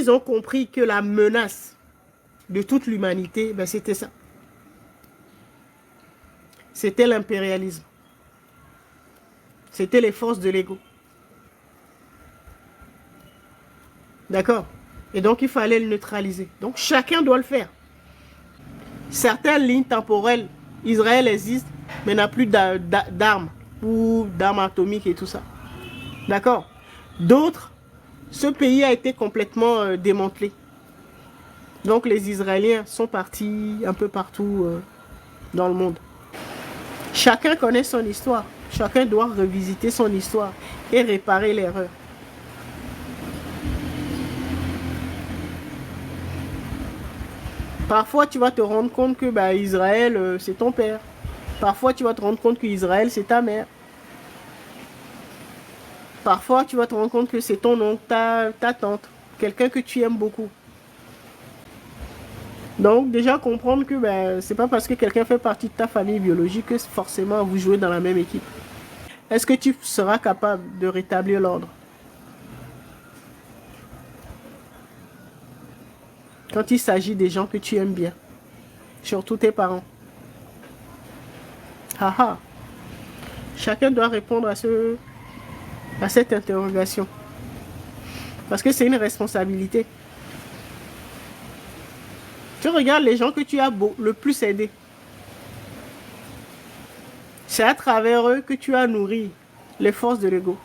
ils ont compris que la menace de toute l'humanité, ben c'était ça. C'était l'impérialisme. C'était les forces de l'ego. D'accord? Et donc, il fallait le neutraliser. Donc, chacun doit le faire. Certaines lignes temporelles, Israël existe, mais n'a plus d'armes ou d'armes atomiques et tout ça. D'accord? D'autres, ce pays a été complètement démantelé. Donc, les Israéliens sont partis un peu partout dans le monde. Chacun connaît son histoire. Chacun doit revisiter son histoire et réparer l'erreur. Parfois, tu vas te rendre compte que Israël, c'est ton père. Parfois, tu vas te rendre compte que Israël, c'est ta mère. Parfois, tu vas te rendre compte que c'est ton oncle, ta tante. Quelqu'un que tu aimes beaucoup. Donc, déjà comprendre que c'est pas parce que quelqu'un fait partie de ta famille biologique que forcément vous jouez dans la même équipe. Est-ce que tu seras capable de rétablir l'ordre? Quand il s'agit des gens que tu aimes bien, surtout tes parents. Haha. Chacun doit répondre à cette interrogation. Parce que c'est une responsabilité. Tu regardes les gens que tu as le plus aidés. C'est à travers eux que tu as nourri les forces de l'ego.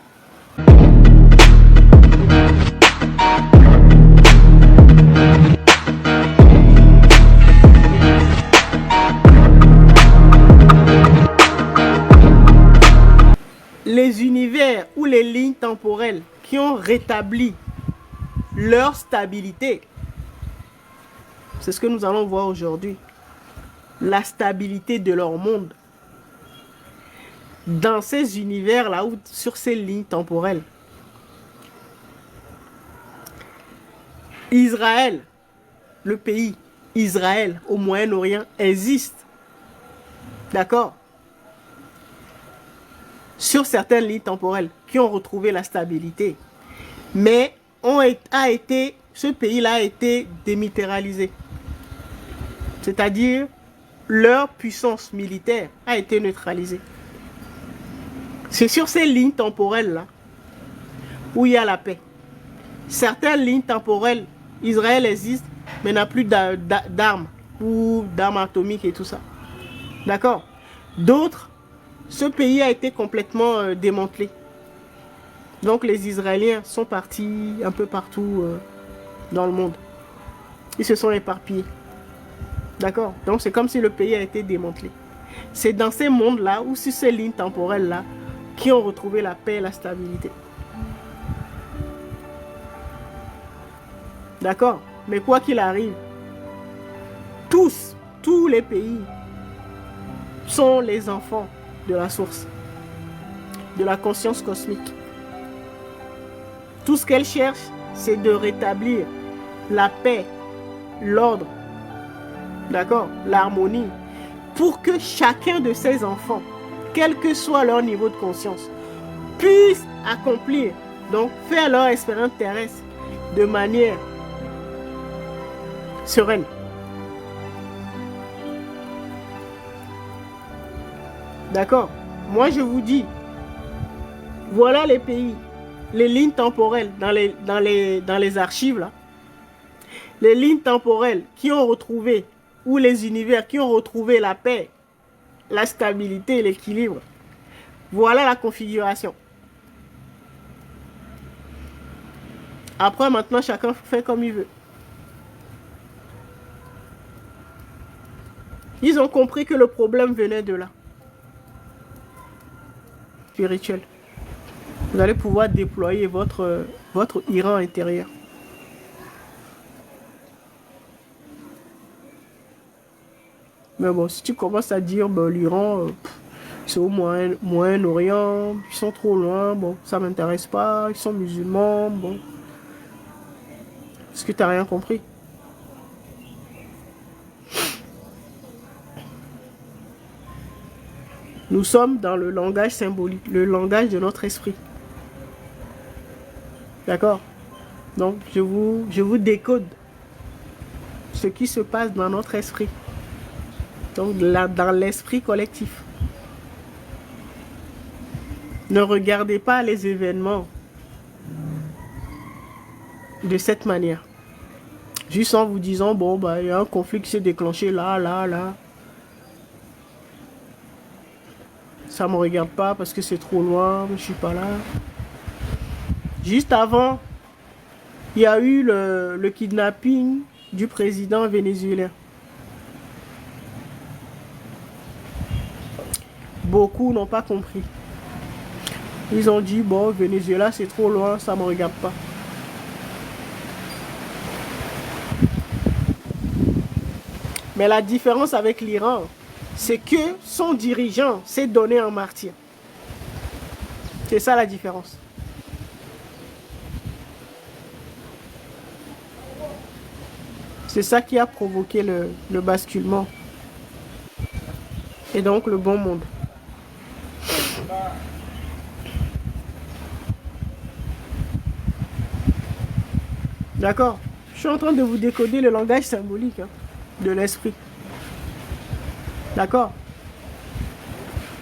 Les univers ou les lignes temporelles qui ont rétabli leur stabilité, c'est ce que nous allons voir aujourd'hui. La stabilité de leur monde. Dans ces univers-là, ou sur ces lignes temporelles. Israël, le pays Israël au Moyen-Orient existe. D'accord? Sur certaines lignes temporelles qui ont retrouvé la stabilité. Mais ce pays-là a été démilitarisé. C'est-à-dire, leur puissance militaire a été neutralisée. C'est sur ces lignes temporelles-là où il y a la paix. Certaines lignes temporelles, Israël existe, mais n'a plus d'armes ou d'armes atomiques et tout ça. D'accord? D'autres, ce pays a été complètement démantelé. Donc les Israéliens sont partis un peu partout dans le monde. Ils se sont éparpillés. D'accord? Donc c'est comme si le pays a été démantelé. C'est dans ces mondes-là ou sur ces lignes temporelles-là qui ont retrouvé la paix et la stabilité. D'accord? Mais quoi qu'il arrive, tous les pays sont les enfants de la source, de la conscience cosmique. Tout ce qu'elle cherche, c'est de rétablir la paix, l'ordre, d'accord, l'harmonie, pour que chacun de ses enfants, quel que soit leur niveau de conscience, puisse accomplir, donc faire leur expérience terrestre de manière sereine. D'accord? Moi, je vous dis, voilà les pays, les lignes temporelles dans les archives, là. Les lignes temporelles qui ont retrouvé, ou les univers qui ont retrouvé la paix, la stabilité et l'équilibre. Voilà la configuration. Après, maintenant, chacun fait comme il veut. Ils ont compris que le problème venait de là. Spirituel. Vous allez pouvoir déployer votre Iran intérieur. Mais bon, si tu commences à dire l'Iran, c'est au Moyen-Orient, ils sont trop loin, bon, ça m'intéresse pas, ils sont musulmans, bon. Est-ce que tu n'as rien compris? Nous sommes dans le langage symbolique, le langage de notre esprit. D'accord? Donc, je vous décode ce qui se passe dans notre esprit. Donc, là, dans l'esprit collectif. Ne regardez pas les événements de cette manière. Juste en vous disant, bon, bah, il y a un conflit qui s'est déclenché là, là, là. Ça me regarde pas parce que c'est trop loin, je suis pas là. Juste avant, il y a eu le kidnapping du président vénézuélien. Beaucoup n'ont pas compris. Ils ont dit, bon, Venezuela, c'est trop loin, ça me regarde pas. Mais la différence avec l'Iran, c'est que son dirigeant s'est donné un martyr. C'est ça la différence. C'est ça qui a provoqué le basculement. Et donc le bon monde. D'accord? Je suis en train de vous décoder le langage symbolique de l'esprit. D'accord?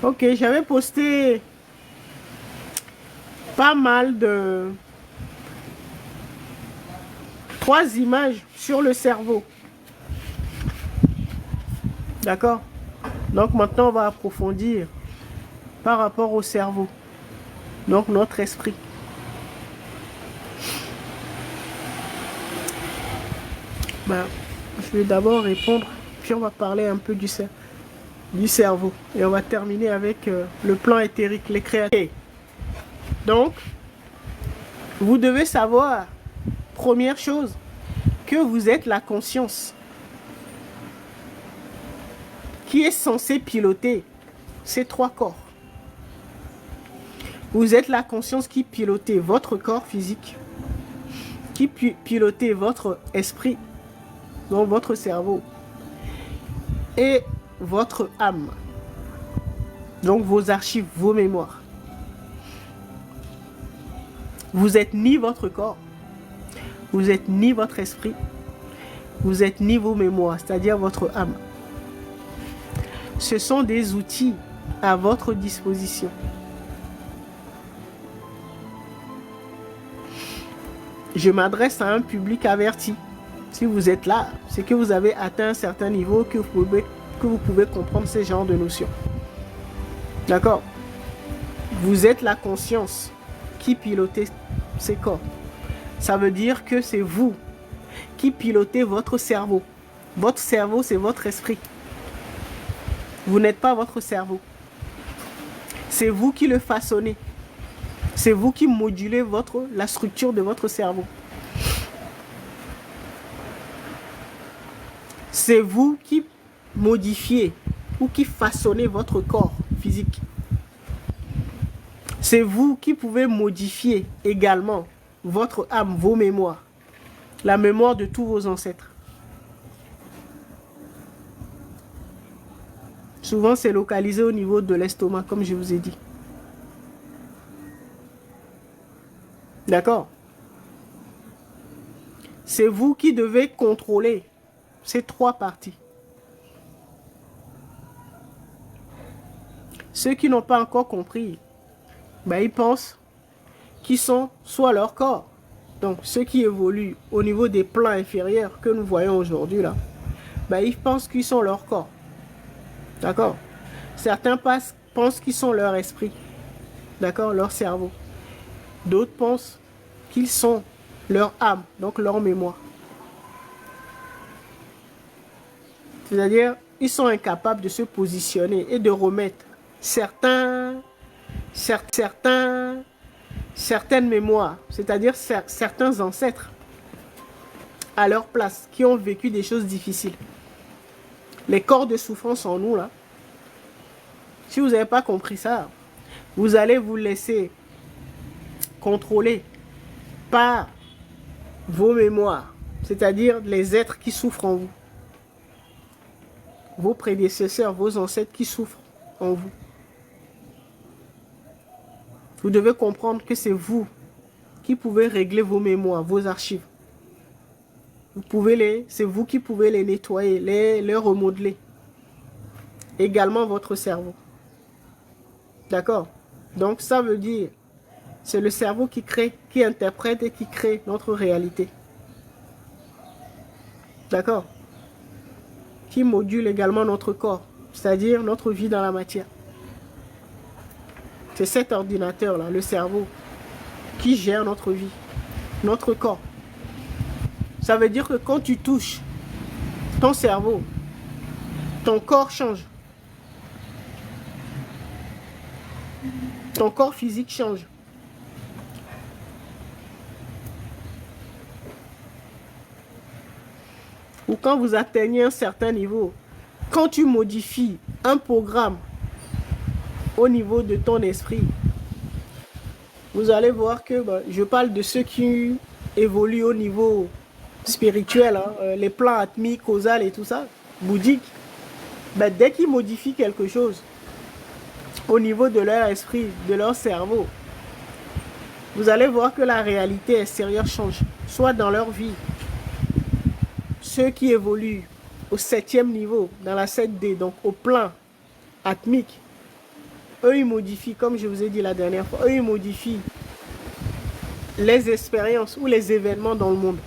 Ok, j'avais posté pas mal de 3 images sur le cerveau. D'accord? Donc maintenant, on va approfondir par rapport au cerveau. Donc notre esprit. Ben, je vais d'abord répondre, puis on va parler un peu du cerveau. Et on va terminer avec le plan éthérique, les créateurs. Donc, vous devez savoir, première chose, que vous êtes la conscience qui est censée piloter ces 3 corps. Vous êtes la conscience qui pilote votre corps physique, qui pilote votre esprit, donc votre cerveau, et votre âme, donc vos archives, vos mémoires. Vous n'êtes ni votre corps, vous n'êtes ni votre esprit, vous n'êtes ni vos mémoires, c'est-à-dire votre âme. Ce sont des outils à votre disposition. Je m'adresse à un public averti. Si vous êtes là, c'est que vous avez atteint un certain niveau, que vous pouvez comprendre ce genre de notions. D'accord? Vous êtes la conscience qui pilotez ces corps. Ça veut dire que c'est vous qui pilotez votre cerveau. Votre cerveau, c'est votre esprit. Vous n'êtes pas votre cerveau. C'est vous qui le façonnez. C'est vous qui modulez la structure de votre cerveau. C'est vous qui modifiez ou qui façonnez votre corps physique. C'est vous qui pouvez modifier également votre âme, vos mémoires, la mémoire de tous vos ancêtres. Souvent, c'est localisé au niveau de l'estomac, comme je vous ai dit. D'accord? C'est vous qui devez contrôler ces 3 parties. Ceux qui n'ont pas encore compris, ben, ils pensent qu'ils sont soit leur corps. Donc, ceux qui évoluent au niveau des plans inférieurs que nous voyons aujourd'hui, là, ben, ils pensent qu'ils sont leur corps. D'accord? Certains pensent qu'ils sont leur esprit. D'accord? Leur cerveau. D'autres pensent qu'ils sont leur âme, donc leur mémoire. C'est-à-dire, ils sont incapables de se positionner et de remettre certaines mémoires, c'est-à-dire certains ancêtres à leur place, qui ont vécu des choses difficiles. Les corps de souffrance en nous, là, si vous n'avez pas compris ça, vous allez vous laisser contrôler par vos mémoires, c'est-à-dire les êtres qui souffrent en vous. Vos prédécesseurs, vos ancêtres qui souffrent en vous. Vous devez comprendre que c'est vous qui pouvez régler vos mémoires, vos archives. C'est vous qui pouvez les nettoyer, les remodeler. Également votre cerveau. D'accord? Donc ça veut dire, c'est le cerveau qui crée, qui interprète et qui crée notre réalité. D'accord? Qui module également notre corps, c'est-à-dire notre vie dans la matière. C'est cet ordinateur-là, le cerveau, qui gère notre vie, notre corps. Ça veut dire que quand tu touches ton cerveau, ton corps change. Ton corps physique change. Ou quand vous atteignez un certain niveau, quand tu modifies un programme au niveau de ton esprit, vous allez voir que, je parle de ceux qui évoluent au niveau spirituel, hein, les plans atmiques, causal et tout ça, bouddhiques, dès qu'ils modifient quelque chose au niveau de leur esprit, de leur cerveau, vous allez voir que la réalité extérieure change, soit dans leur vie. Ceux qui évoluent au 7e niveau, dans la 7D, donc au plan atmique, eux ils modifient, comme je vous ai dit la dernière fois, eux ils modifient les expériences ou les événements dans le monde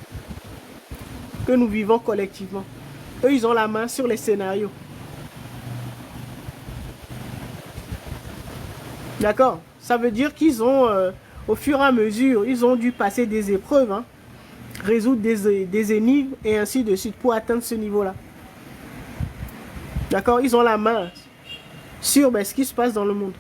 que nous vivons collectivement. Eux ils ont la main sur les scénarios. D'accord? Ça veut dire qu'ils ont, au fur et à mesure, ils ont dû passer des épreuves, hein, résoudre des énigmes et ainsi de suite pour atteindre ce niveau-là. D'accord? Ils ont la main sur ce qui se passe dans le monde.